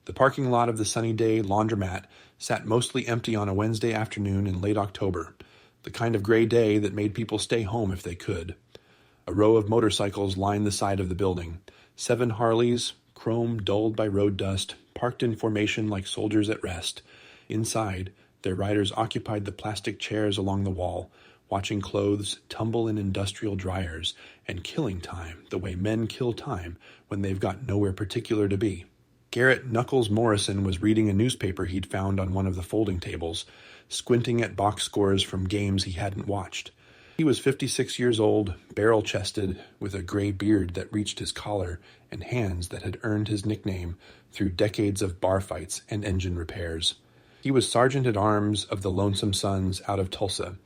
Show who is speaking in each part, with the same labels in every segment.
Speaker 1: The parking lot of the Sunny Day laundromat sat mostly empty on a Wednesday afternoon in late October, the kind of gray day that made people stay home if they could. A row of motorcycles lined the side of the building. 7 Harleys, chrome dulled by road dust, parked in formation like soldiers at rest. Inside, their riders occupied the plastic chairs along the wall, watching clothes tumble in industrial dryers and killing time the way men kill time when they've got nowhere particular to be. Garrett Knuckles Morrison was reading a newspaper he'd found on one of the folding tables, squinting at box scores from games he hadn't watched. He was 56 years old, barrel-chested, with a gray beard that reached his collar and hands that had earned his nickname through decades of bar fights and engine repairs. He was sergeant-at-arms of the Lonesome Sons out of Tulsa,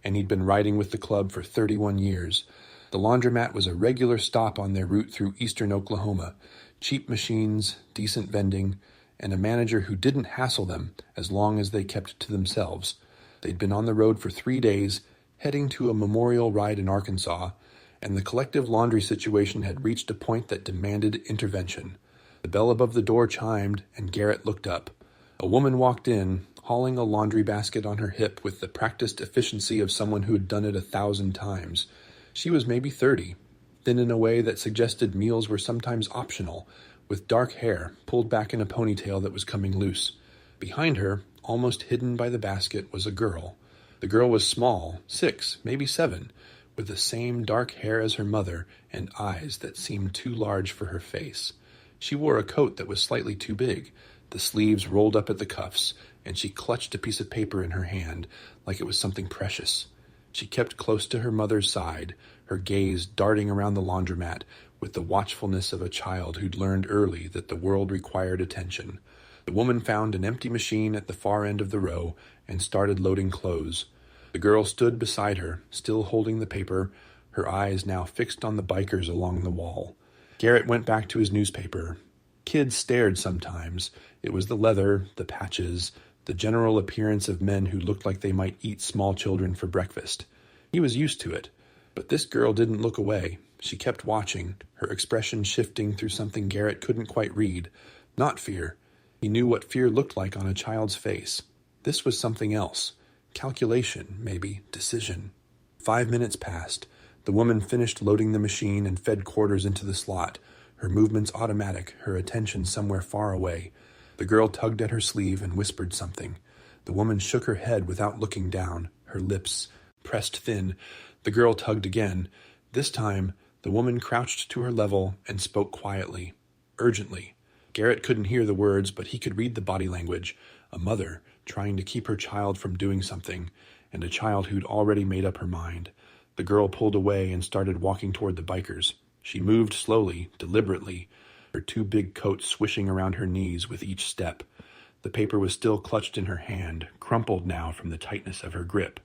Speaker 1: and he'd been riding with the club for 31 years. The laundromat was a regular stop on their route through eastern Oklahoma. Cheap machines, decent vending, and a manager who didn't hassle them as long as they kept to themselves. They'd been on the road for 3 days, heading to a memorial ride in Arkansas, and the collective laundry situation had reached a point that demanded intervention. The bell above the door chimed, and Garrett looked up. A woman walked in, hauling a laundry basket on her hip with the practiced efficiency of someone who had done it 1,000 times. She was maybe 30, thin in a way that suggested meals were sometimes optional, with dark hair pulled back in a ponytail that was coming loose. Behind her, almost hidden by the basket, was a girl. The girl was small, 6, maybe 7, with the same dark hair as her mother and eyes that seemed too large for her face. She wore a coat that was slightly too big, the sleeves rolled up at the cuffs, and she clutched a piece of paper in her hand like it was something precious. She kept close to her mother's side, her gaze darting around the laundromat with the watchfulness of a child who'd learned early that the world required attention. The woman found an empty machine at the far end of the row and started loading clothes. The girl stood beside her, still holding the paper, her eyes now fixed on the bikers along the wall. Garrett went back to his newspaper. Kids stared sometimes. It was the leather, the patches, the general appearance of men who looked like they might eat small children for breakfast. He was used to it. But this girl didn't look away. She kept watching, her expression shifting through something Garrett couldn't quite read. Not fear. He knew what fear looked like on a child's face. This was something else. Calculation, maybe. Decision. 5 minutes passed. The woman finished loading the machine and fed quarters into the slot, her movements automatic, her attention somewhere far away. The girl tugged at her sleeve and whispered something. The woman shook her head without looking down, her lips pressed thin. The girl tugged again. This time, the woman crouched to her level and spoke quietly, urgently. Garrett couldn't hear the words, but he could read the body language. A mother trying to keep her child from doing something, and a child who'd already made up her mind. The girl pulled away and started walking toward the bikers. She moved slowly, deliberately, her 2 big coats swishing around her knees with each step. The paper was still clutched in her hand, crumpled now from the tightness of her grip.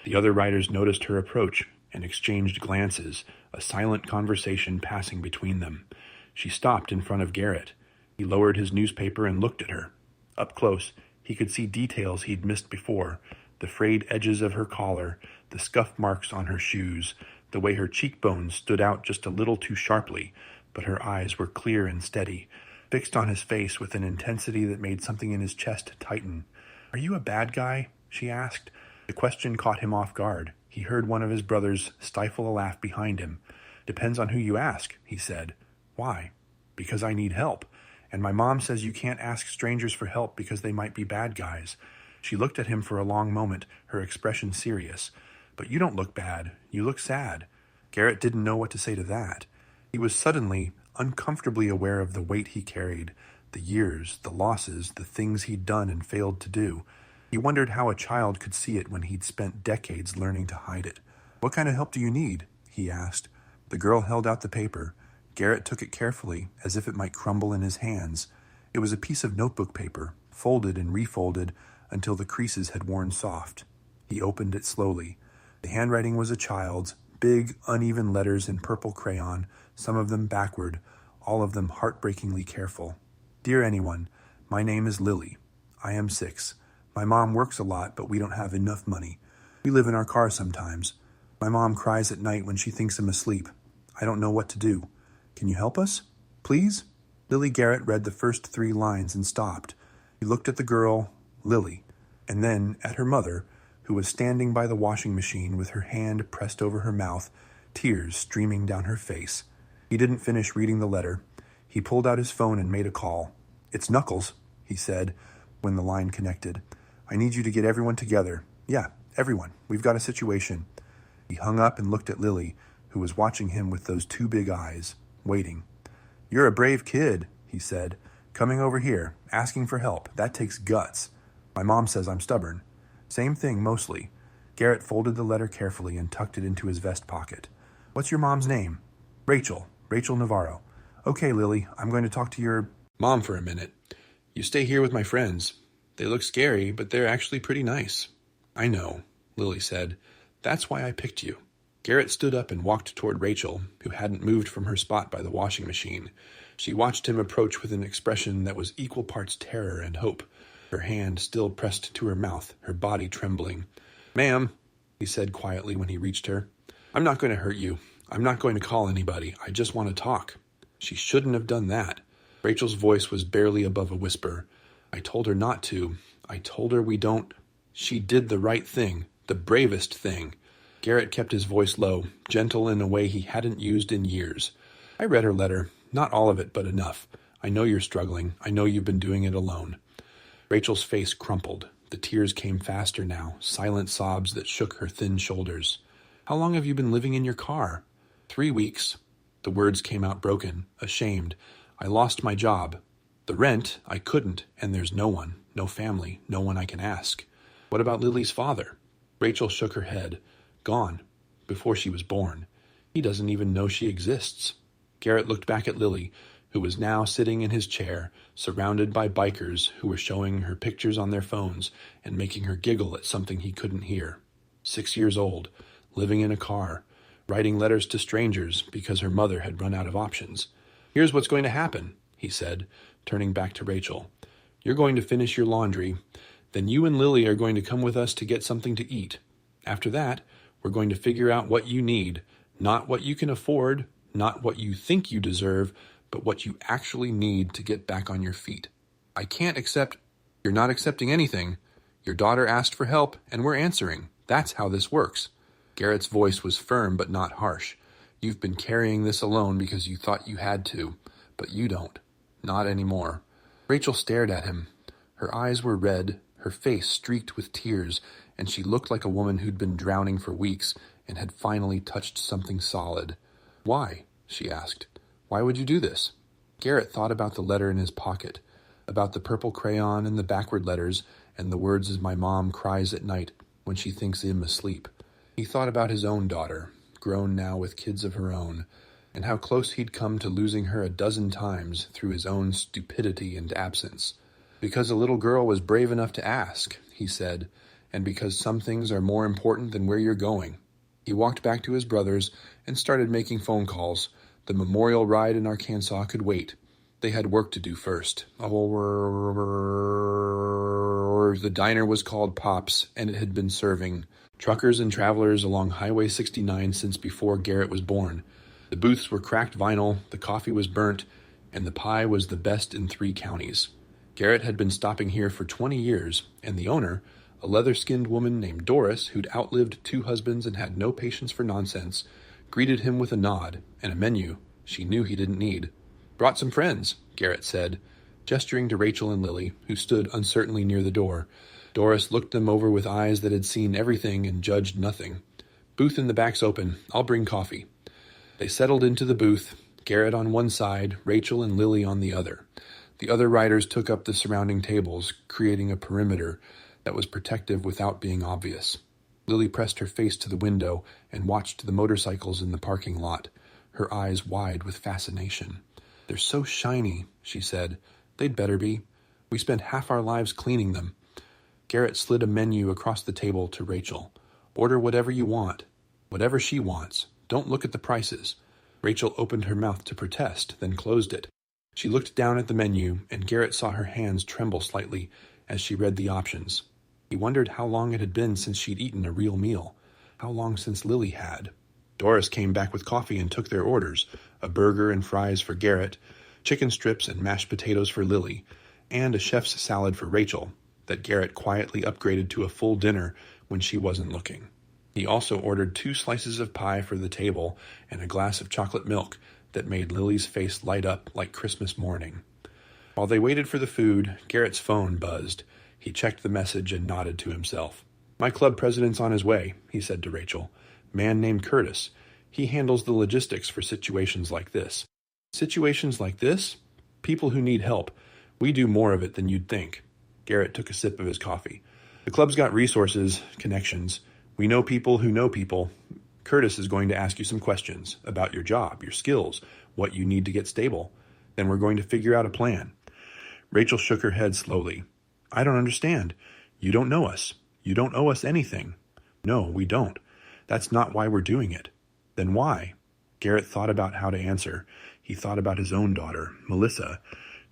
Speaker 1: The other riders noticed her approach and exchanged glances, a silent conversation passing between them. She stopped in front of Garrett. He lowered his newspaper and looked at her. Up close, he could see details he'd missed before, the frayed edges of her collar, the scuff marks on her shoes, the way her cheekbones stood out just a little too sharply, but her eyes were clear and steady, fixed on his face with an intensity that made something in his chest tighten. "Are you a bad guy?" she asked. The question caught him off guard. He heard one of his brothers stifle a laugh behind him. "Depends on who you ask," he said. "Why?" "Because I need help. And my mom says you can't ask strangers for help because they might be bad guys." She looked at him for a long moment, her expression serious. "But you don't look bad. You look sad." Garrett didn't know what to say to that. He was suddenly, uncomfortably aware of the weight he carried, the years, the losses, the things he'd done and failed to do. He wondered how a child could see it when he'd spent decades learning to hide it. "What kind of help do you need?" he asked. The girl held out the paper. Garrett took it carefully, as if it might crumble in his hands. It was a piece of notebook paper, folded and refolded until the creases had worn soft. He opened it slowly. The handwriting was a child's, big, uneven letters in purple crayon, some of them backward, all of them heartbreakingly careful. "Dear anyone, my name is Lily. I am 6. My mom works a lot, but we don't have enough money. We live in our car sometimes. My mom cries at night when she thinks I'm asleep. I don't know what to do. Can you help us? Please?" Lily Garrett read the first 3 lines and stopped. He looked at the girl, Lily, and then at her mother, who was standing by the washing machine with her hand pressed over her mouth, tears streaming down her face. He didn't finish reading the letter. He pulled out his phone and made a call. "It's Knuckles," he said when the line connected. "I need you to get everyone together. Yeah, everyone. We've got a situation." He hung up and looked at Lily, who was watching him with those 2 big eyes, waiting. "You're a brave kid," he said. "Coming over here, asking for help. That takes guts. My mom says I'm stubborn." Same thing, mostly. Garrett folded the letter carefully and tucked it into his vest pocket. "What's your mom's name?" "Rachel. Rachel Navarro." "Okay, Lily, I'm going to talk to your mom for a minute. You stay here with my friends. They look scary, but they're actually pretty nice." "I know," Lily said. "That's why I picked you." Garrett stood up and walked toward Rachel, who hadn't moved from her spot by the washing machine. She watched him approach with an expression that was equal parts terror and hope, her hand still pressed to her mouth, her body trembling. "Ma'am," he said quietly when he reached her, "I'm not going to hurt you. I'm not going to call anybody. I just want to talk." She shouldn't have done that. Rachel's voice was barely above a whisper. "I told her not to. I told her we don't." She did the right thing, the bravest thing. Garrett kept his voice low, gentle in a way he hadn't used in years. "I read her letter. Not all of it, but enough. I know you're struggling. I know you've been doing it alone." Rachel's face crumpled. The tears came faster now, silent sobs that shook her thin shoulders. "How long have you been living in your car?" 3 weeks. The words came out broken, ashamed. "I lost my job. The rent, I couldn't, and there's no one, no family, no one I can ask." "What about Lily's father?" Rachel shook her head. "Gone. Before she was born. He doesn't even know she exists." Garrett looked back at Lily, who was now sitting in his chair, surrounded by bikers who were showing her pictures on their phones and making her giggle at something he couldn't hear. 6 years old, living in a car, writing letters to strangers because her mother had run out of options. "Here's what's going to happen," he said, turning back to Rachel. "You're going to finish your laundry. Then you and Lily are going to come with us to get something to eat. After that, we're going to figure out what you need, not what you can afford, not what you think you deserve, but what you actually need to get back on your feet. I can't accept—" "You're not accepting anything. Your daughter asked for help, and we're answering. That's how this works." Garrett's voice was firm but not harsh. "You've been carrying this alone because you thought you had to, but you don't. Not anymore." Rachel stared at him. Her eyes were red, her face streaked with tears, and she looked like a woman who'd been drowning for weeks and had finally touched something solid. "Why?" she asked. "Why would you do this?" Garrett thought about the letter in his pocket, about the purple crayon and the backward letters and the words as my mom cries at night when she thinks him asleep. He thought about his own daughter, grown now with kids of her own, and how close he'd come to losing her a dozen times through his own stupidity and absence. "Because a little girl was brave enough to ask," he said, "and because some things are more important than where you're going." He walked back to his brother's and started making phone calls. The memorial ride in Arkansas could wait. They had work to do first. The diner was called Pop's, and it had been serving truckers and travelers along Highway 69 since before Garrett was born. The booths were cracked vinyl, the coffee was burnt, and the pie was the best in 3 counties. Garrett had been stopping here for 20 years, and the owner, a leather-skinned woman named Doris who'd outlived 2 husbands and had no patience for nonsense, greeted him with a nod and a menu she knew he didn't need. "Brought some friends," Garrett said, gesturing to Rachel and Lily, who stood uncertainly near the door. Doris looked them over with eyes that had seen everything and judged nothing. "Booth in the back's open. I'll bring coffee." They settled into the booth, Garrett on one side, Rachel and Lily on the other. The other riders took up the surrounding tables, creating a perimeter that was protective without being obvious. Lily pressed her face to the window and watched the motorcycles in the parking lot, her eyes wide with fascination. "They're so shiny," she said. "They'd better be. We spent half our lives cleaning them." Garrett slid a menu across the table to Rachel. "Order whatever you want. Whatever she wants. Don't look at the prices." Rachel opened her mouth to protest, then closed it. She looked down at the menu, and Garrett saw her hands tremble slightly as she read the options. He wondered how long it had been since she'd eaten a real meal. How long since Lily had. Doris came back with coffee and took their orders, a burger and fries for Garrett. chicken strips and mashed potatoes for Lily, and a chef's salad for Rachel that Garrett quietly upgraded to a full dinner when she wasn't looking. He also ordered 2 slices of pie for the table and a glass of chocolate milk that made Lily's face light up like Christmas morning. While they waited for the food, Garrett's phone buzzed. He checked the message and nodded to himself. "My club president's on his way," he said to Rachel. "Man named Curtis. He handles the logistics for situations like this." "Situations like this? People who need help. We do more of it than you'd think." Garrett took a sip of his coffee. "The club's got resources, connections. We know people who know people. Curtis is going to ask you some questions about your job, your skills, what you need to get stable. Then we're going to figure out a plan." Rachel shook her head slowly. "I don't understand. You don't know us. You don't owe us anything." "No, we don't. That's not why we're doing it." "Then why?" Garrett thought about how to answer. He thought about his own daughter, Melissa,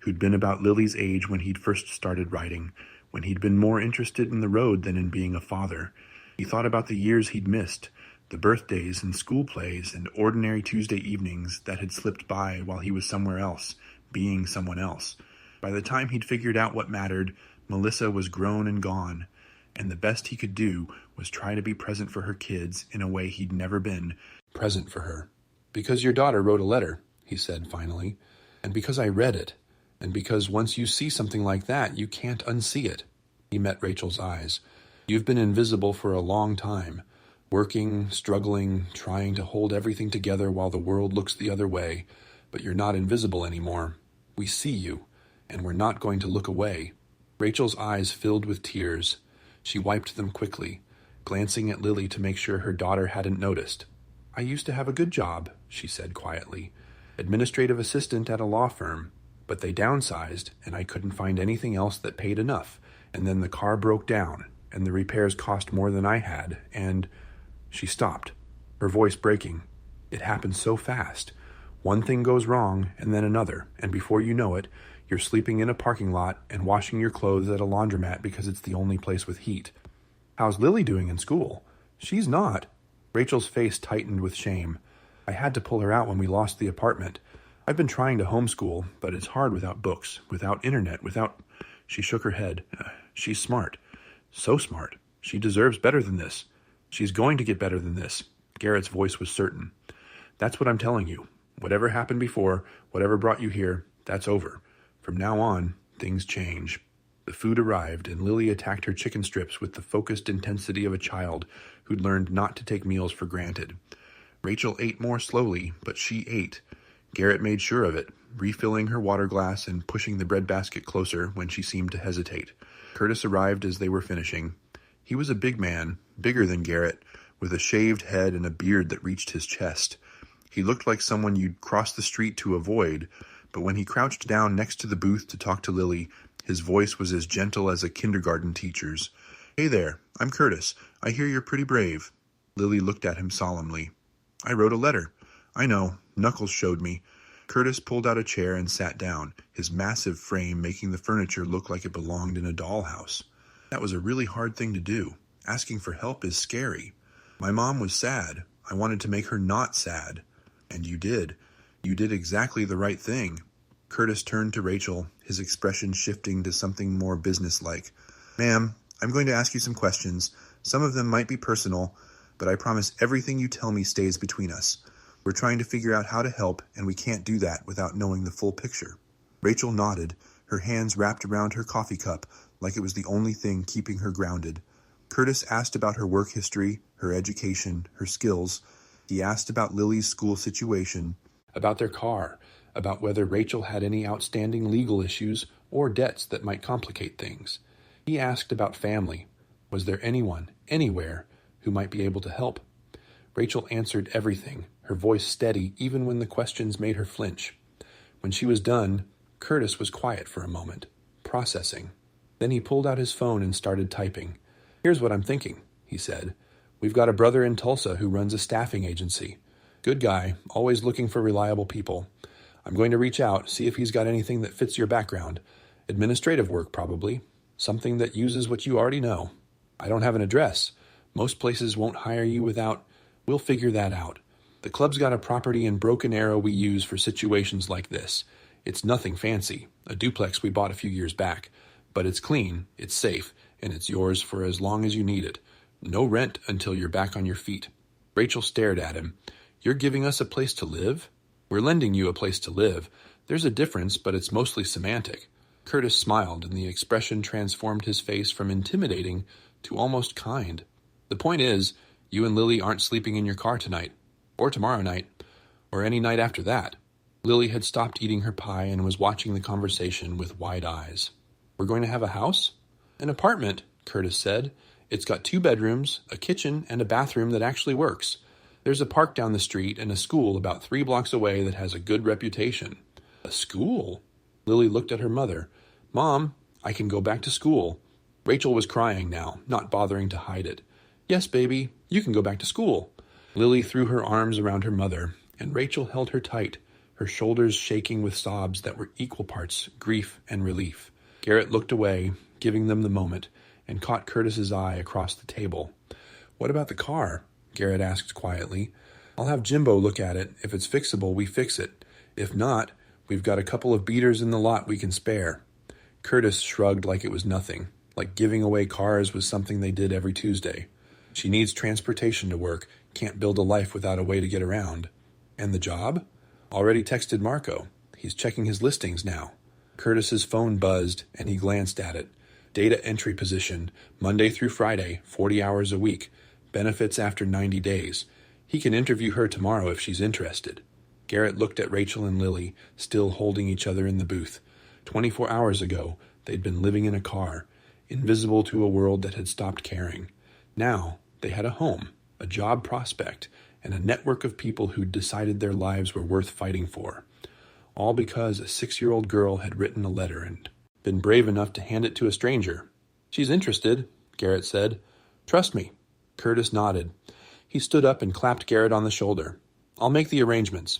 Speaker 1: who'd been about Lily's age when he'd first started writing, when he'd been more interested in the road than in being a father. He thought about the years he'd missed, the birthdays and school plays and ordinary Tuesday evenings that had slipped by while he was somewhere else, being someone else. By the time he'd figured out what mattered, Melissa was grown and gone, and the best he could do was try to be present for her kids in a way he'd never been present for her. "Because your daughter wrote a letter," he said finally, "and because I read it, and because once you see something like that, you can't unsee it." He met Rachel's eyes. "You've been invisible for a long time, working, struggling, trying to hold everything together while the world looks the other way, but you're not invisible anymore. We see you, and we're not going to look away." Rachel's eyes filled with tears. She wiped them quickly, glancing at Lily to make sure her daughter hadn't noticed. "I used to have a good job," she said quietly. "Administrative assistant at a law firm, but they downsized, and I couldn't find anything else that paid enough, and then the car broke down, and the repairs cost more than I had, and—" She stopped, her voice breaking. It happened so fast. One thing goes wrong, and then another, and before you know it, you're sleeping in a parking lot and washing your clothes at a laundromat because it's the only place with heat. "How's Lily doing in school?" "She's not." Rachel's face tightened with shame. "I had to pull her out when we lost the apartment. I've been trying to homeschool, but it's hard without books, without internet, without—" She shook her head. "She's smart. So smart. She deserves better than this. She's going to get better than this." Garrett's voice was certain. "That's what I'm telling you. Whatever happened before, whatever brought you here, that's over. From now on, things change." The food arrived, and Lily attacked her chicken strips with the focused intensity of a child who'd learned not to take meals for granted. Rachel ate more slowly, but she ate. Garrett made sure of it, refilling her water glass and pushing the breadbasket closer when she seemed to hesitate. Curtis arrived as they were finishing. He was a big man, bigger than Garrett, with a shaved head and a beard that reached his chest. He looked like someone you'd cross the street to avoid, but when he crouched down next to the booth to talk to Lily, his voice was as gentle as a kindergarten teacher's. "Hey there, I'm Curtis. I hear you're pretty brave." Lily looked at him solemnly. "I wrote a letter." "I know. Knuckles showed me." Curtis pulled out a chair and sat down, his massive frame making the furniture look like it belonged in a dollhouse. "That was a really hard thing to do. Asking for help is scary. My mom was sad. I wanted to make her not sad. And you did. You did exactly the right thing." Curtis turned to Rachel, his expression shifting to something more businesslike. "Ma'am, I'm going to ask you some questions. Some of them might be personal, but I promise everything you tell me stays between us. We're trying to figure out how to help, and we can't do that without knowing the full picture." Rachel nodded, her hands wrapped around her coffee cup like it was the only thing keeping her grounded. Curtis asked about her work history, her education, her skills. He asked about Lily's school situation, about their car, about whether Rachel had any outstanding legal issues or debts that might complicate things. He asked about family. Was there anyone, anywhere, who might be able to help? Rachel answered everything, her voice steady even when the questions made her flinch. When she was done, Curtis was quiet for a moment, processing. Then he pulled out his phone and started typing. "Here's what I'm thinking," he said. "We've got a brother in Tulsa who runs a staffing agency. Good guy, always looking for reliable people. I'm going to reach out, see if he's got anything that fits your background. Administrative work, probably. Something that uses what you already know. I don't have an address. Most places won't hire you without... We'll figure that out. The club's got a property in Broken Arrow we use for situations like this. It's nothing fancy, a duplex we bought a few years back, but it's clean, it's safe, and it's yours for as long as you need it. No rent until you're back on your feet." Rachel stared at him. "You're giving us a place to live?" "We're lending you a place to live. There's a difference, but it's mostly semantic." Curtis smiled, and the expression transformed his face from intimidating to almost kind. "The point is, you and Lily aren't sleeping in your car tonight, or tomorrow night, or any night after that." Lily had stopped eating her pie and was watching the conversation with wide eyes. "We're going to have a house?" "An apartment," Curtis said. "It's got 2 bedrooms, a kitchen, and a bathroom that actually works. There's a park down the street and a school about 3 blocks away that has a good reputation." "A school?" Lily looked at her mother. "Mom, I can go back to school." Rachel was crying now, not bothering to hide it. "Yes, baby, you can go back to school." Lily threw her arms around her mother, and Rachel held her tight, her shoulders shaking with sobs that were equal parts grief and relief. Garrett looked away, giving them the moment, and caught Curtis's eye across the table. "What about the car?" Garrett asked quietly. "I'll have Jimbo look at it. If it's fixable, we fix it. If not, we've got a couple of beaters in the lot we can spare." Curtis shrugged like it was nothing, like giving away cars was something they did every Tuesday. "She needs transportation to work, can't build a life without a way to get around." "And the job?" "Already texted Marco. He's checking his listings now." Curtis's phone buzzed, and he glanced at it. "Data entry position, Monday through Friday, 40 hours a week. Benefits after 90 days. He can interview her tomorrow if she's interested." Garrett looked at Rachel and Lily, still holding each other in the booth. 24 hours ago, they'd been living in a car, invisible to a world that had stopped caring. Now, they had a home, a job prospect, and a network of people who'd decided their lives were worth fighting for. All because a 6-year-old girl had written a letter and been brave enough to hand it to a stranger. "She's interested," Garrett said. "Trust me." Curtis nodded. He stood up and clapped Garrett on the shoulder. "I'll make the arrangements.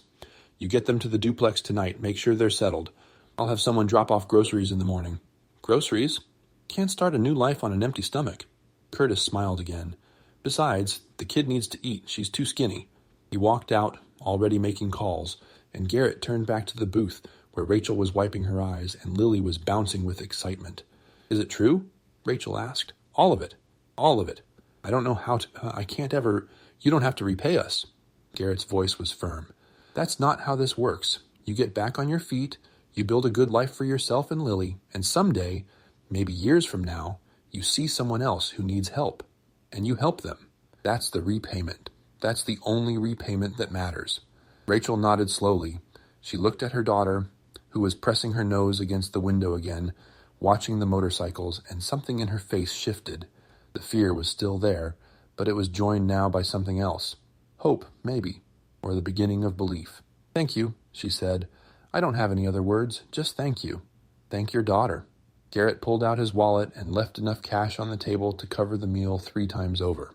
Speaker 1: You get them to the duplex tonight. Make sure they're settled. I'll have someone drop off groceries in the morning." "Groceries? Can't start a new life on an empty stomach." Curtis smiled again. "Besides, the kid needs to eat. She's too skinny." He walked out, already making calls, and Garrett turned back to the booth where Rachel was wiping her eyes and Lily was bouncing with excitement. "Is it true?" Rachel asked. "All of it. All of it. I don't know how to... I can't ever... You don't have to repay us." Garrett's voice was firm. "That's not how this works. You get back on your feet, you build a good life for yourself and Lily, and someday, maybe years from now, you see someone else who needs help, and you help them. That's the repayment. That's the only repayment that matters." Rachel nodded slowly. She looked at her daughter, who was pressing her nose against the window again, watching the motorcycles, and something in her face shifted. The fear was still there, but it was joined now by something else. Hope, maybe, or the beginning of belief. "Thank you," she said. "I don't have any other words, just thank you." "Thank your daughter." Garrett pulled out his wallet and left enough cash on the table to cover the meal 3 times over.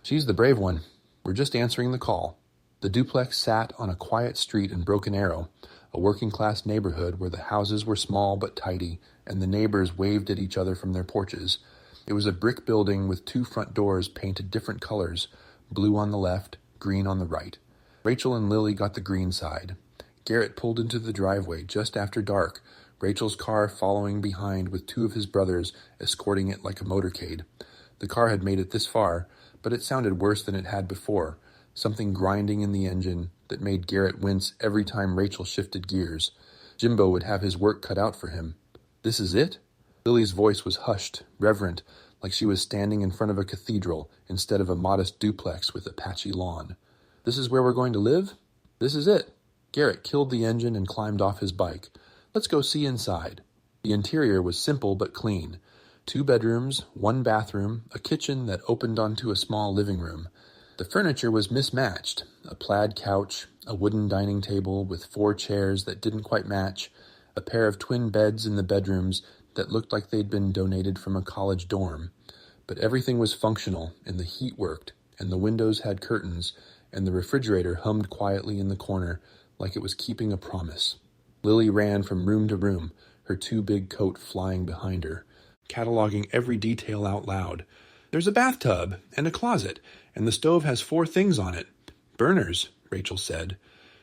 Speaker 1: "She's the brave one. We're just answering the call." The duplex sat on a quiet street in Broken Arrow, a working-class neighborhood where the houses were small but tidy, and the neighbors waved at each other from their porches. It was a brick building with 2 front doors painted different colors, blue on the left, green on the right. Rachel and Lily got the green side. Garrett pulled into the driveway just after dark, Rachel's car following behind with 2 of his brothers escorting it like a motorcade. The car had made it this far, but it sounded worse than it had before, something grinding in the engine that made Garrett wince every time Rachel shifted gears. Jimbo would have his work cut out for him. "This is it?" Lily's voice was hushed, reverent, like she was standing in front of a cathedral instead of a modest duplex with a patchy lawn. "This is where we're going to live? This is it." Garrett killed the engine and climbed off his bike. "Let's go see inside." The interior was simple but clean. 2 bedrooms, 1 bathroom, a kitchen that opened onto a small living room. The furniture was mismatched. A plaid couch, a wooden dining table with 4 chairs that didn't quite match, a pair of twin beds in the bedrooms that looked like they'd been donated from a college dorm. But everything was functional, and the heat worked, and the windows had curtains, and the refrigerator hummed quietly in the corner like it was keeping a promise. Lily ran from room to room, her 2-big coat flying behind her, cataloging every detail out loud. "There's a bathtub and a closet, and the stove has 4 things on it." "Burners," Rachel said.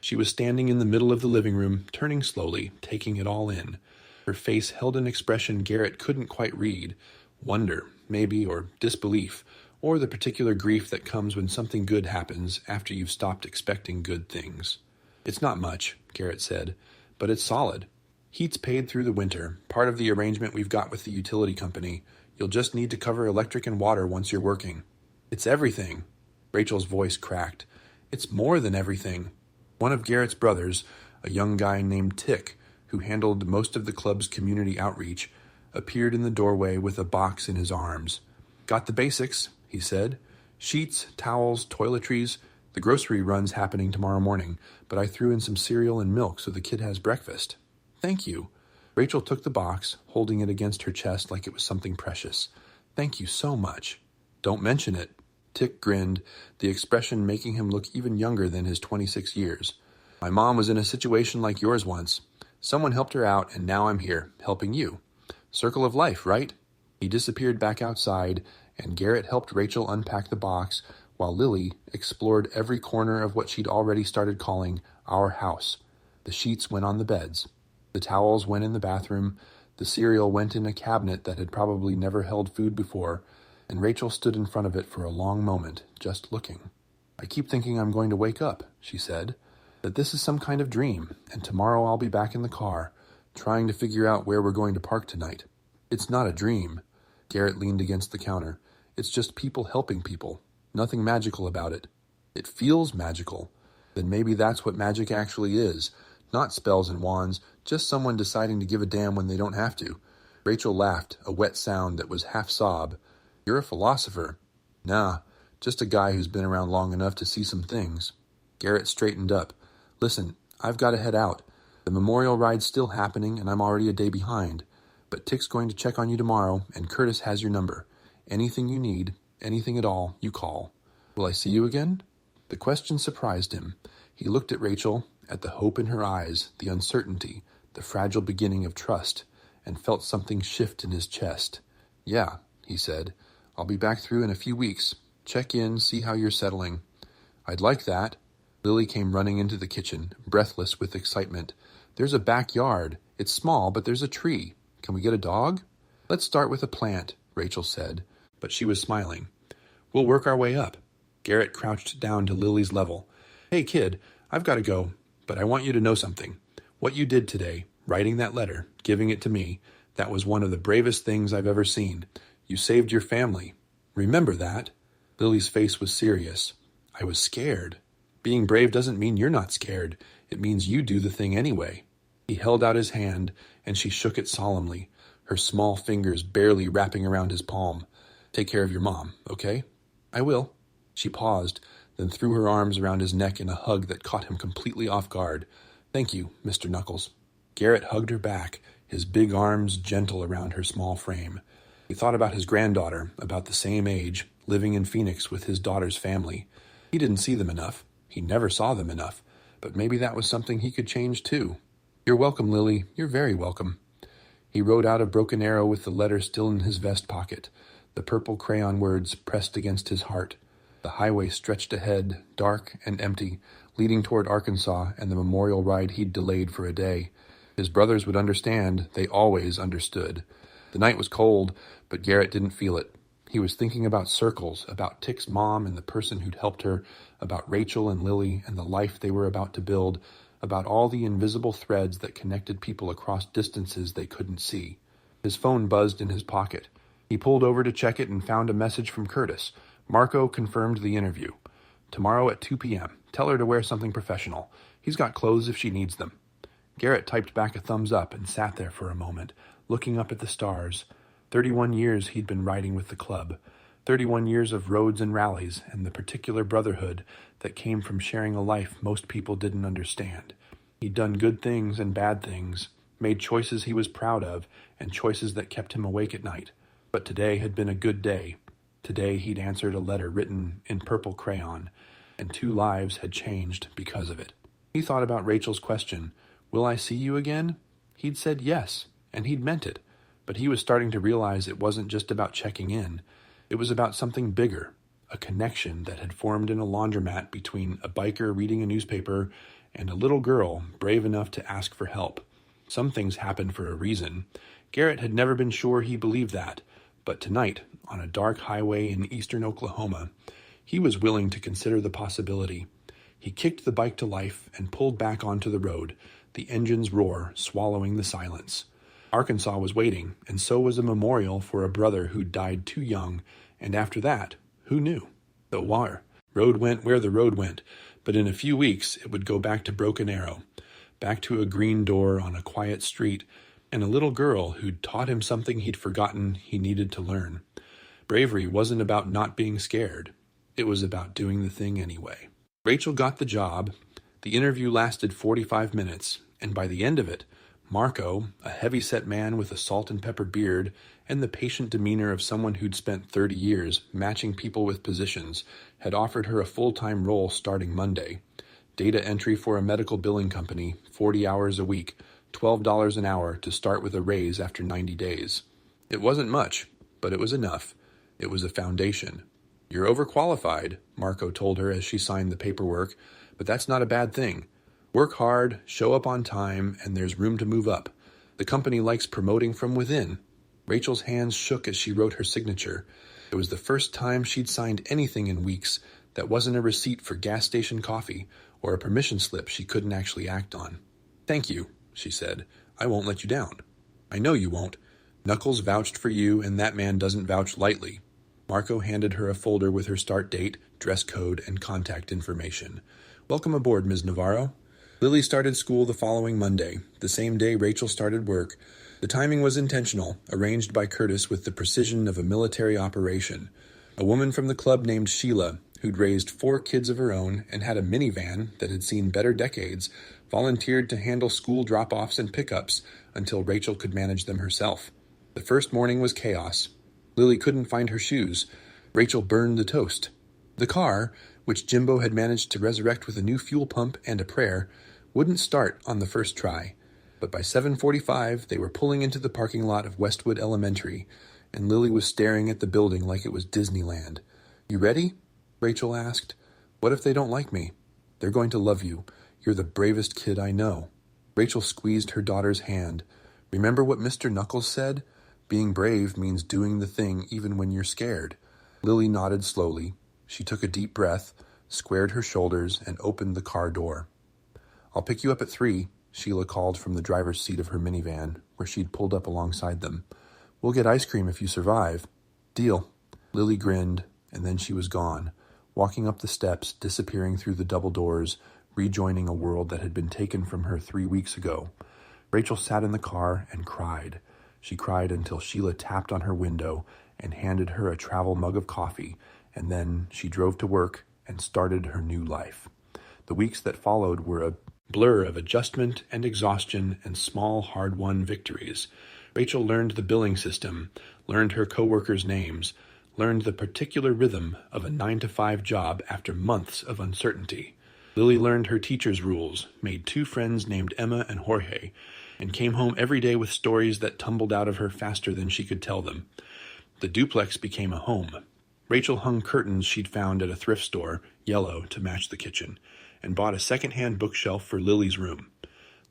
Speaker 1: She was standing in the middle of the living room, turning slowly, taking it all in. Her face held an expression Garrett couldn't quite read. Wonder, maybe, or disbelief, or the particular grief that comes when something good happens after you've stopped expecting good things. "It's not much," Garrett said, "but it's solid. Heat's paid through the winter, part of the arrangement we've got with the utility company. You'll just need to cover electric and water once you're working." "It's everything." Rachel's voice cracked. "It's more than everything." One of Garrett's brothers, a young guy named Tick, who handled most of the club's community outreach, appeared in the doorway with a box in his arms. "Got the basics," he said. "Sheets, towels, toiletries. The grocery run's happening tomorrow morning, but I threw in some cereal and milk so the kid has breakfast." "Thank you." Rachel took the box, holding it against her chest like it was something precious. "Thank you so much." "Don't mention it." Tick grinned, the expression making him look even younger than his 26 years. "My mom was in a situation like yours once. Someone helped her out, and now I'm here, helping you. Circle of life, right?" He disappeared back outside, and Garrett helped Rachel unpack the box, while Lily explored every corner of what she'd already started calling our house. The sheets went on the beds. The towels went in the bathroom. The cereal went in a cabinet that had probably never held food before, and Rachel stood in front of it for a long moment, just looking. "I keep thinking I'm going to wake up," she said, "that this is some kind of dream, and tomorrow I'll be back in the car, trying to figure out where we're going to park tonight." "It's not a dream." Garrett leaned against the counter. "It's just people helping people. Nothing magical about it." "It feels magical." "Then maybe that's what magic actually is. Not spells and wands, just someone deciding to give a damn when they don't have to." Rachel laughed, a wet sound that was half sob. "You're a philosopher." "Nah, just a guy who's been around long enough to see some things." Garrett straightened up. "Listen, I've got to head out. The memorial ride's still happening, and I'm already a day behind. But Tick's going to check on you tomorrow, and Curtis has your number. Anything you need, anything at all, you call." "Will I see you again?" The question surprised him. He looked at Rachel, at the hope in her eyes, the uncertainty, the fragile beginning of trust, and felt something shift in his chest. "Yeah," he said. "I'll be back through in a few weeks. Check in, see how you're settling." "I'd like that." Lily came running into the kitchen, breathless with excitement. "There's a backyard. It's small, but there's a tree. Can we get a dog?" "Let's start with a plant," Rachel said, but she was smiling. "We'll work our way up." Garrett crouched down to Lily's level. "Hey, kid, I've got to go, but I want you to know something. What you did today, writing that letter, giving it to me, that was one of the bravest things I've ever seen. You saved your family. Remember that." Lily's face was serious. "I was scared." "Being brave doesn't mean you're not scared. It means you do the thing anyway." He held out his hand, and she shook it solemnly, her small fingers barely wrapping around his palm. "Take care of your mom, okay?" "I will." She paused, then threw her arms around his neck in a hug that caught him completely off guard. "Thank you, Mr. Knuckles." Garrett hugged her back, his big arms gentle around her small frame. He thought about his granddaughter, about the same age, living in Phoenix with his daughter's family. He didn't see them enough. He never saw them enough. But maybe that was something he could change too. "You're welcome, Lily. You're very welcome." He wrote out a broken arrow with the letter still in his vest pocket, the purple crayon words pressed against his heart. The highway stretched ahead, dark and empty, leading toward Arkansas and the memorial ride he'd delayed for a day. His brothers would understand. They always understood. The night was cold, but Garrett didn't feel it. He was thinking about circles, about Tick's mom and the person who'd helped her, about Rachel and Lily and the life they were about to build, about all the invisible threads that connected people across distances they couldn't see. His phone buzzed in his pocket. He pulled over to check it and found a message from Curtis. Marco confirmed the interview. "Tomorrow at 2 p.m. Tell her to wear something professional. He's got clothes if she needs them." Garrett typed back a thumbs up and sat there for a moment, looking up at the stars. 31 years he'd been riding with the club. 31 years of roads and rallies, and the particular brotherhood that came from sharing a life most people didn't understand. He'd done good things and bad things, made choices he was proud of, and choices that kept him awake at night. But today had been a good day. Today he'd answered a letter written in purple crayon, and 2 lives had changed because of it. He thought about Rachel's question, "Will I see you again?" He'd said yes, and he'd meant it, but he was starting to realize it wasn't just about checking in. It was about something bigger, a connection that had formed in a laundromat between a biker reading a newspaper and a little girl brave enough to ask for help. Some things happen for a reason. Garrett had never been sure he believed that, but tonight, on a dark highway in eastern Oklahoma, he was willing to consider the possibility. He kicked the bike to life and pulled back onto the road, the engine's roar swallowing the silence. Arkansas was waiting, and so was a memorial for a brother who died too young, and after that, who knew? The war. Road went where the road went, but in a few weeks it would go back to Broken Arrow, back to a green door on a quiet street, and a little girl who'd taught him something he'd forgotten he needed to learn. Bravery wasn't about not being scared. It was about doing the thing anyway. Rachel got the job. The interview lasted 45 minutes, and by the end of it, Marco, a heavy-set man with a salt and pepper beard and the patient demeanor of someone who'd spent 30 years matching people with positions, had offered her a full-time role starting Monday. Data entry for a medical billing company, 40 hours a week, $12 an hour to start with a raise after 90 days. It wasn't much, but it was enough. It was a foundation. "You're overqualified," Marco told her as she signed the paperwork, "but that's not a bad thing. Work hard, show up on time, and there's room to move up. The company likes promoting from within." Rachel's hands shook as she wrote her signature. It was the first time she'd signed anything in weeks that wasn't a receipt for gas station coffee or a permission slip she couldn't actually act on. "Thank you," she said. "I won't let you down." "I know you won't. Knuckles vouched for you, and that man doesn't vouch lightly." Marco handed her a folder with her start date, dress code, and contact information. "Welcome aboard, Ms. Navarro." Lily started school the following Monday, the same day Rachel started work. The timing was intentional, arranged by Curtis with the precision of a military operation. A woman from the club named Sheila, who'd raised 4 kids of her own and had a minivan that had seen better decades, volunteered to handle school drop-offs and pickups until Rachel could manage them herself. The first morning was chaos. Lily couldn't find her shoes. Rachel burned the toast. The car, which Jimbo had managed to resurrect with a new fuel pump and a prayer, wouldn't start on the first try. But by 7:45, they were pulling into the parking lot of Westwood Elementary, and Lily was staring at the building like it was Disneyland. "You ready?" Rachel asked. "What if they don't like me?" "They're going to love you. You're the bravest kid I know." Rachel squeezed her daughter's hand. "Remember what Mr. Knuckles said? Being brave means doing the thing even when you're scared." Lily nodded slowly. She took a deep breath, squared her shoulders, and opened the car door. "I'll pick you up at 3, Sheila called from the driver's seat of her minivan, where she'd pulled up alongside them. "We'll get ice cream if you survive." "Deal." Lily grinned, and then she was gone, walking up the steps, disappearing through the double doors, rejoining a world that had been taken from her 3 weeks ago. Rachel sat in the car and cried. She cried until Sheila tapped on her window and handed her a travel mug of coffee, and then she drove to work and started her new life. The weeks that followed were a blur of adjustment and exhaustion and small, hard-won victories. Rachel learned the billing system, learned her coworkers' names, learned the particular rhythm of a 9-to-5 job after months of uncertainty. Lily learned her teacher's rules, made 2 friends named Emma and Jorge, and came home every day with stories that tumbled out of her faster than she could tell them. The duplex became a home. Rachel hung curtains she'd found at a thrift store, yellow, to match the kitchen, and bought a second-hand bookshelf for Lily's room.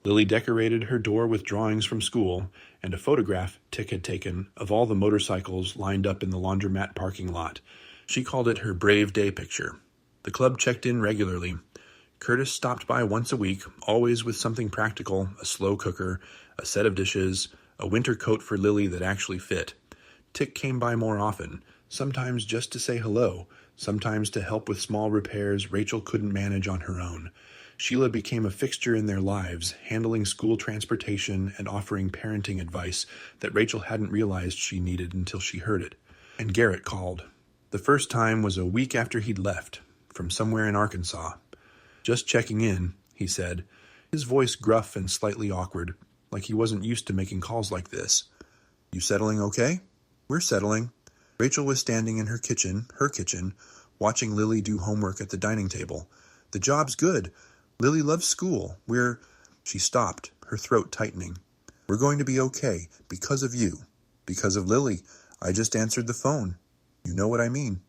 Speaker 1: Lily decorated her door with drawings from school and a photograph Tick had taken of all the motorcycles lined up in the laundromat parking lot. She called it her Brave Day picture. The club checked in regularly. Curtis stopped by once a week, always with something practical, a slow cooker, a set of dishes, a winter coat for Lily that actually fit. Tick came by more often, sometimes just to say hello, sometimes to help with small repairs Rachel couldn't manage on her own. Sheila became a fixture in their lives, handling school transportation and offering parenting advice that Rachel hadn't realized she needed until she heard it. And Garrett called. The first time was a week after he'd left, from somewhere in Arkansas. "Just checking in," he said, his voice gruff and slightly awkward, like he wasn't used to making calls like this. "You settling okay?" "We're settling." Rachel was standing in her kitchen, watching Lily do homework at the dining table. "The job's good. Lily loves school. She stopped, her throat tightening. "We're going to be okay, because of you. Because of Lily. I just answered the phone. You know what I mean."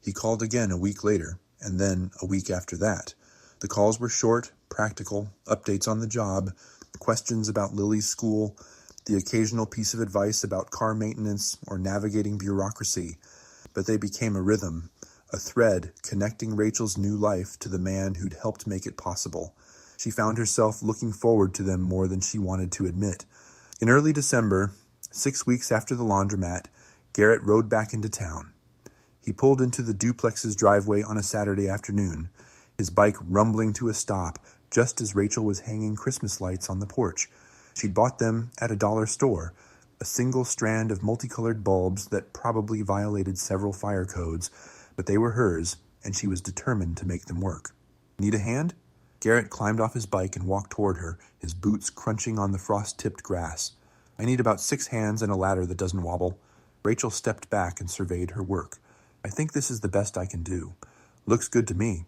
Speaker 1: He called again a week later, and then a week after that. The calls were short, practical, updates on the job, questions about Lily's school, the occasional piece of advice about car maintenance or navigating bureaucracy. But they became a rhythm, a thread connecting Rachel's new life to the man who'd helped make it possible. She found herself looking forward to them more than she wanted to admit. In early December, 6 weeks after the laundromat, Garrett rode back into town. He pulled into the duplex's driveway on a Saturday afternoon, his bike rumbling to a stop just as Rachel was hanging Christmas lights on the porch. She'd bought them at a dollar store, a single strand of multicolored bulbs that probably violated several fire codes, but they were hers, and she was determined to make them work. Need a hand? Garrett climbed off his bike and walked toward her, his boots crunching on the frost-tipped grass. I need about 6 hands and a ladder that doesn't wobble. Rachel stepped back and surveyed her work. I think this is the best I can do. Looks good to me.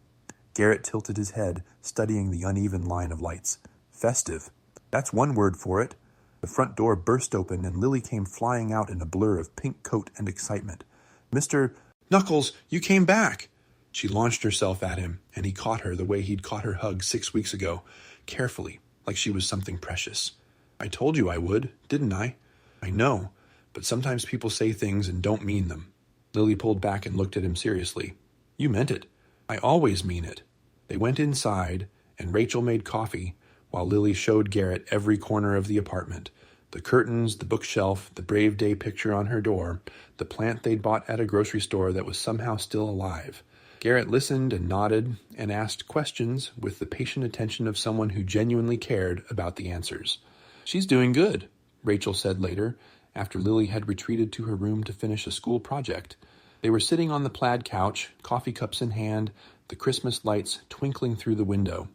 Speaker 1: Garrett tilted his head, studying the uneven line of lights. Festive. That's one word for it. The front door burst open and Lily came flying out in a blur of pink coat and excitement. Mr. Knuckles, you came back! She launched herself at him, and he caught her the way he'd caught her hug 6 weeks ago, carefully, like she was something precious. I told you I would, didn't I? I know, but sometimes people say things and don't mean them. Lily pulled back and looked at him seriously. You meant it. I always mean it. They went inside, and Rachel made coffee, while Lily showed Garrett every corner of the apartment. The curtains, the bookshelf, the Brave Day picture on her door, the plant they'd bought at a grocery store that was somehow still alive. Garrett listened and nodded and asked questions with the patient attention of someone who genuinely cared about the answers. She's doing good, Rachel said later, after Lily had retreated to her room to finish a school project. They were sitting on the plaid couch, coffee cups in hand, the Christmas lights twinkling through the window.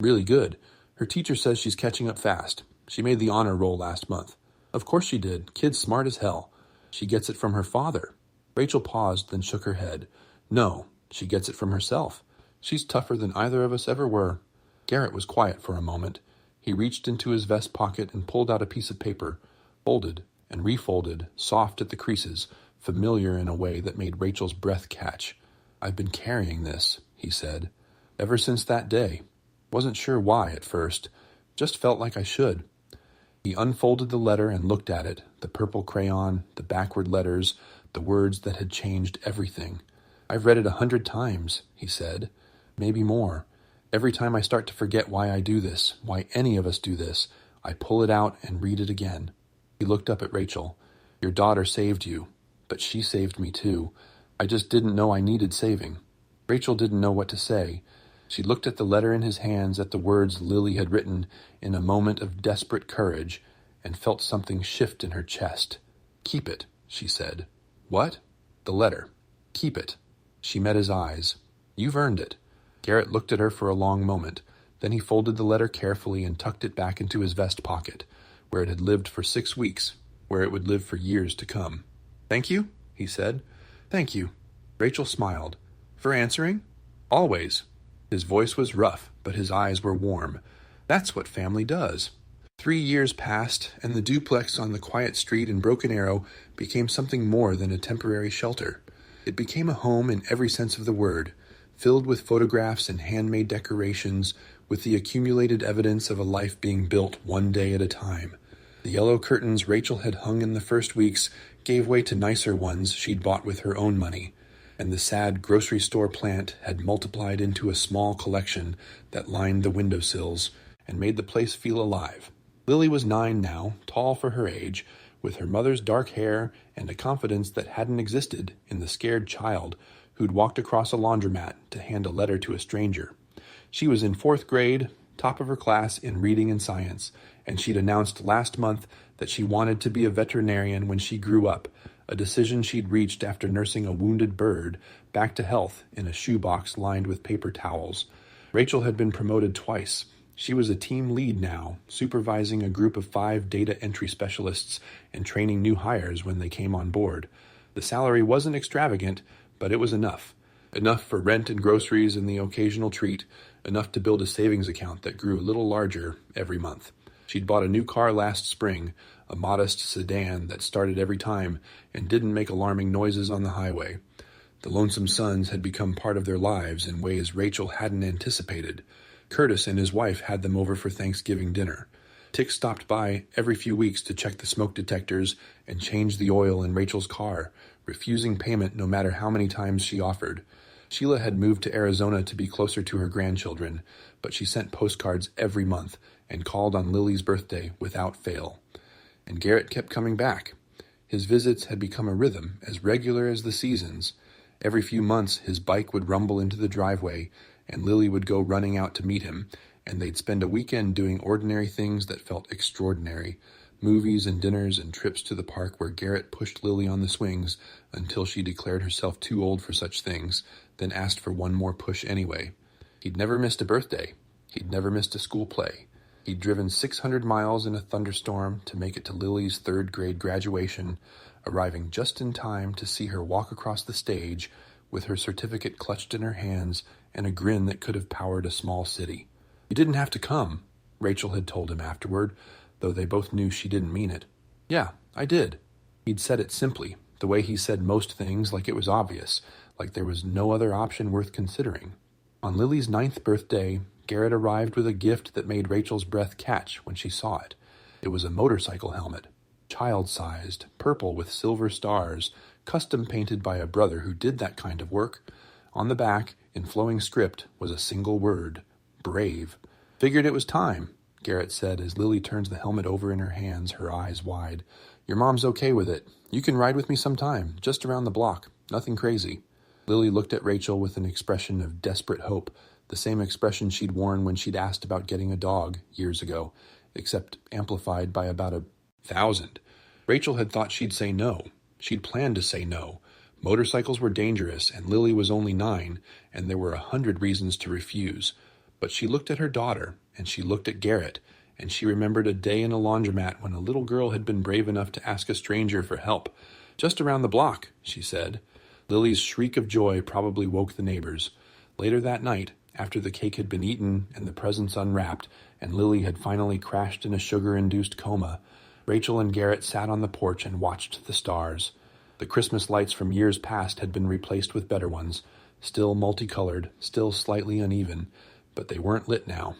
Speaker 1: Really good. Her teacher says she's catching up fast. She made the honor roll last month. Of course she did. Kid's smart as hell. She gets it from her father. Rachel paused, then shook her head. No, she gets it from herself. She's tougher than either of us ever were. Garrett was quiet for a moment. He reached into his vest pocket and pulled out a piece of paper, folded and refolded, soft at the creases, familiar in a way that made Rachel's breath catch. I've been carrying this, he said, ever since that day. Wasn't sure why at first, just felt like I should. He unfolded the letter and looked at it, the purple crayon, the backward letters, the words that had changed everything. I've read it 100 times, he said, maybe more. Every time I start to forget why I do this, why any of us do this, I pull it out and read it again. He looked up at Rachel. Your daughter saved you, but she saved me too. I just didn't know I needed saving. Rachel didn't know what to say. She looked at the letter in his hands, at the words Lily had written in a moment of desperate courage, and felt something shift in her chest. Keep it, she said. What? The letter. Keep it. She met his eyes. You've earned it. Garrett looked at her for a long moment. Then he folded the letter carefully and tucked it back into his vest pocket, where it had lived for 6 weeks, where it would live for years to come. Thank you, he said. Thank you. Rachel smiled. For answering? Always. His voice was rough, but his eyes were warm. That's what family does. 3 years passed, and the duplex on the quiet street in Broken Arrow became something more than a temporary shelter. It became a home in every sense of the word, filled with photographs and handmade decorations, with the accumulated evidence of a life being built one day at a time. The yellow curtains Rachel had hung in the first weeks gave way to nicer ones she'd bought with her own money, and the sad grocery store plant had multiplied into a small collection that lined the windowsills and made the place feel alive. Lily was 9 now, tall for her age, with her mother's dark hair and a confidence that hadn't existed in the scared child who'd walked across a laundromat to hand a letter to a stranger. She was in 4th grade, top of her class in reading and science, and she'd announced last month that she wanted to be a veterinarian when she grew up, a decision she'd reached after nursing a wounded bird back to health in a shoebox lined with paper towels. Rachel had been promoted twice. She was a team lead now, supervising a group of 5 data entry specialists and training new hires when they came on board. The salary wasn't extravagant, but it was enough. Enough for rent and groceries and the occasional treat, enough to build a savings account that grew a little larger every month. She'd bought a new car last spring, a modest sedan that started every time and didn't make alarming noises on the highway. The Lonesome Sons had become part of their lives in ways Rachel hadn't anticipated. Curtis and his wife had them over for Thanksgiving dinner. Tick stopped by every few weeks to check the smoke detectors and change the oil in Rachel's car, refusing payment no matter how many times she offered. Sheila had moved to Arizona to be closer to her grandchildren, but she sent postcards every month and called on Lily's birthday without fail. And Garrett kept coming back. His visits had become a rhythm, as regular as the seasons. Every few months his bike would rumble into the driveway, and Lily would go running out to meet him, and they'd spend a weekend doing ordinary things that felt extraordinary. Movies and dinners and trips to the park where Garrett pushed Lily on the swings until she declared herself too old for such things, then asked for one more push anyway. He'd never missed a birthday. He'd never missed a school play. He'd driven 600 miles in a thunderstorm to make it to Lily's third-grade graduation, arriving just in time to see her walk across the stage with her certificate clutched in her hands and a grin that could have powered a small city. "You didn't have to come," Rachel had told him afterward, though they both knew she didn't mean it. "Yeah, I did." He'd said it simply, the way he said most things, like it was obvious, like there was no other option worth considering. On Lily's 9th birthday, Garrett arrived with a gift that made Rachel's breath catch when she saw it. It was a motorcycle helmet, child-sized, purple with silver stars, custom painted by a brother who did that kind of work. On the back, in flowing script, was a single word: brave. "Figured it was time," Garrett said as Lily turns the helmet over in her hands, her eyes wide. "Your mom's okay with it. You can ride with me sometime, just around the block. Nothing crazy." Lily looked at Rachel with an expression of desperate hope, the same expression she'd worn when she'd asked about getting a dog years ago, except amplified by about 1,000. Rachel had thought she'd say no. She'd planned to say no. Motorcycles were dangerous, and Lily was only 9, and there were 100 reasons to refuse. But she looked at her daughter, and she looked at Garrett, and she remembered a day in a laundromat when a little girl had been brave enough to ask a stranger for help. "Just around the block," she said. Lily's shriek of joy probably woke the neighbors. Later that night, after the cake had been eaten and the presents unwrapped, and Lily had finally crashed in a sugar-induced coma, Rachel and Garrett sat on the porch and watched the stars. The Christmas lights from years past had been replaced with better ones, still multicolored, still slightly uneven, but they weren't lit now.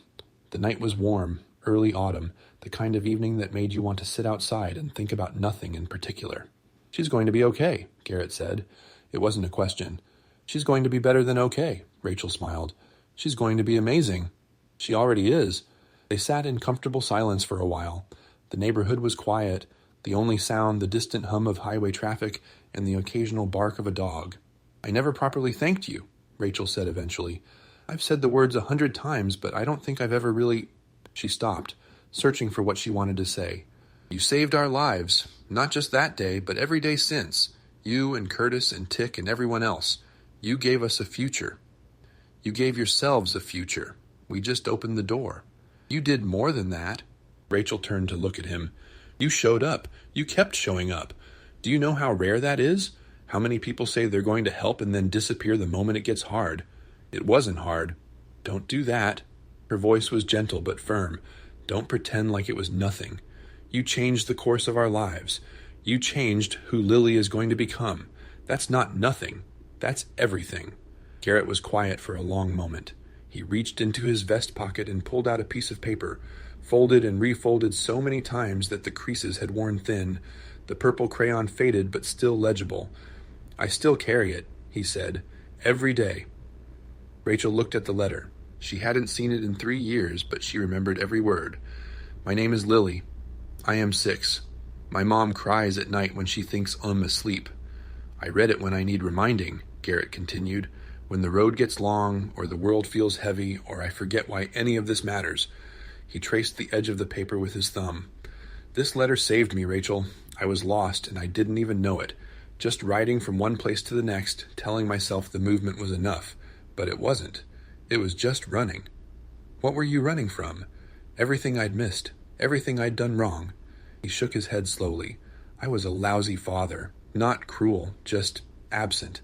Speaker 1: The night was warm, early autumn, the kind of evening that made you want to sit outside and think about nothing in particular. "She's going to be okay," Garrett said. It wasn't a question. "She's going to be better than okay," Rachel smiled. "She's going to be amazing." "She already is." They sat in comfortable silence for a while. The neighborhood was quiet, the only sound the distant hum of highway traffic and the occasional bark of a dog. "I never properly thanked you," Rachel said eventually. "I've said the words 100 times, but I don't think I've ever really—" She stopped, searching for what she wanted to say. "You saved our lives, not just that day, but every day since. You and Curtis and Tick and everyone else. You gave us a future. You gave yourselves a future. We just opened the door. You did more than that." Rachel turned to look at him. "You showed up. You kept showing up. Do you know how rare that is? How many people say they're going to help and then disappear the moment it gets hard? It wasn't hard. Don't do that." Her voice was gentle but firm. "Don't pretend like it was nothing. You changed the course of our lives. You changed who Lily is going to become. That's not nothing. That's everything." Garrett was quiet for a long moment. He reached into his vest pocket and pulled out a piece of paper, folded and refolded so many times that the creases had worn thin. The purple crayon faded but still legible. "I still carry it," he said, "every day." Rachel looked at the letter. She hadn't seen it in 3 years, but she remembered every word. "My name is Lily. I am 6. My mom cries at night when she thinks I'm asleep. I read it when I need reminding," Garrett continued, "when the road gets long, or the world feels heavy, or I forget why any of this matters." He traced the edge of the paper with his thumb. "This letter saved me, Rachel. I was lost, and I didn't even know it. Just riding from one place to the next, telling myself the movement was enough. But it wasn't. It was just running." "What were you running from?" "Everything I'd missed. Everything I'd done wrong." He shook his head slowly. "I was a lousy father. Not cruel, just absent.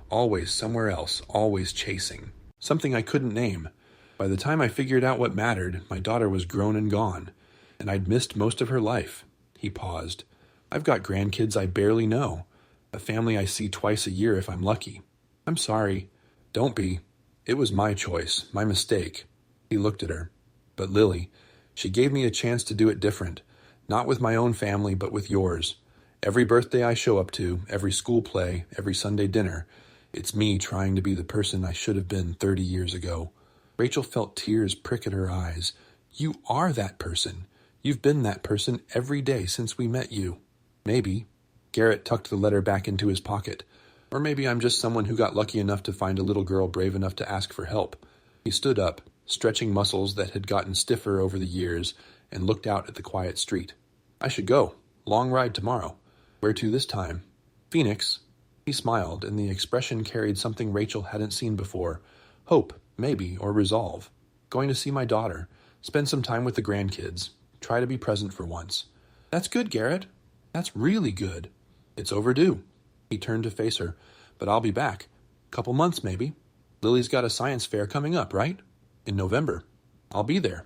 Speaker 1: Always somewhere else, always chasing. Something I couldn't name. By the time I figured out what mattered, my daughter was grown and gone. And I'd missed most of her life." He paused. "I've got grandkids I barely know. A family I see twice a year if I'm lucky. I'm sorry." "Don't be. It was my choice, my mistake." He looked at her. But Lily, she gave me a chance to do it different. Not with my own family, but with yours. Every birthday I show up to, every school play, every Sunday dinner, it's me trying to be the person I should have been 30 years ago. Rachel felt tears prick at her eyes. You are that person. You've been that person every day since we met you. Maybe. Garrett tucked the letter back into his pocket. Or maybe I'm just someone who got lucky enough to find a little girl brave enough to ask for help. He stood up, stretching muscles that had gotten stiffer over the years, and looked out at the quiet street. I should go. Long ride tomorrow. Where to this time? Phoenix. He smiled, and the expression carried something Rachel hadn't seen before. Hope, maybe, or resolve. Going to see my daughter. Spend some time with the grandkids. Try to be present for once. That's good, Garrett. That's really good. It's overdue. He turned to face her. But I'll be back. Couple months, maybe. Lily's got a science fair coming up, right? In November. I'll be there.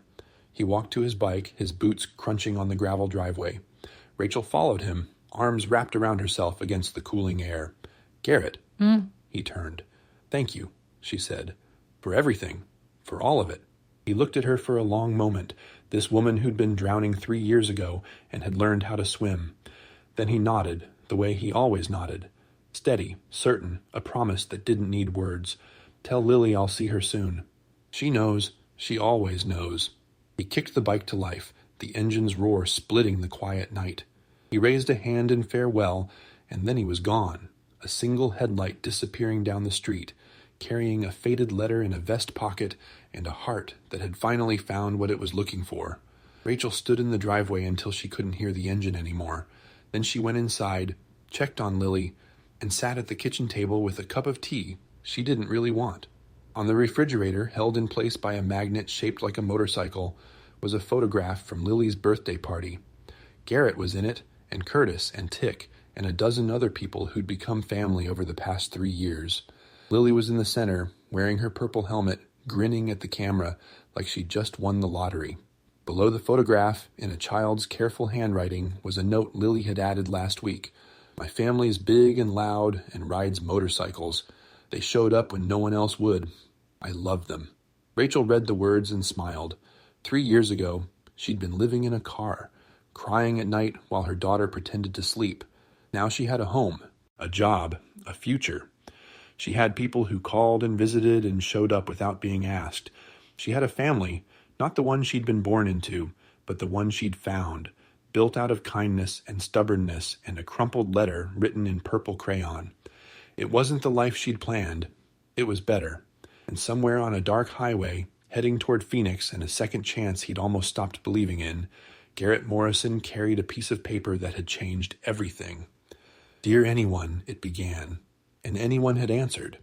Speaker 1: He walked to his bike, his boots crunching on the gravel driveway. Rachel followed him, arms wrapped around herself against the cooling air. Garrett. He turned. Thank you, she said. For everything. For all of it. He looked at her for a long moment, this woman who'd been drowning 3 years ago and had learned how to swim. Then he nodded, the way he always nodded. Steady, certain, a promise that didn't need words. Tell Lily I'll see her soon. She knows. She always knows. He kicked the bike to life, the engine's roar splitting the quiet night. He raised a hand in farewell, and then he was gone, a single headlight disappearing down the street, carrying a faded letter in a vest pocket and a heart that had finally found what it was looking for. Rachel stood in the driveway until she couldn't hear the engine anymore. Then she went inside, checked on Lily, and sat at the kitchen table with a cup of tea she didn't really want. On the refrigerator, held in place by a magnet shaped like a motorcycle, was a photograph from Lily's birthday party. Garrett was in it, and Curtis and Tick, and a dozen other people who'd become family over the past 3 years. Lily was in the center, wearing her purple helmet, grinning at the camera like she'd just won the lottery. Below the photograph, in a child's careful handwriting, was a note Lily had added last week. My family's big and loud and rides motorcycles. They showed up when no one else would. I love them. Rachel read the words and smiled. 3 years ago, she'd been living in a car, crying at night while her daughter pretended to sleep. Now she had a home, a job, a future. She had people who called and visited and showed up without being asked. She had a family, not the one she'd been born into, but the one she'd found, built out of kindness and stubbornness and a crumpled letter written in purple crayon. It wasn't the life she'd planned. It was better. And somewhere on a dark highway, heading toward Phoenix and a second chance he'd almost stopped believing in, Garrett Morrison carried a piece of paper that had changed everything. Dear anyone, it began, and anyone had answered.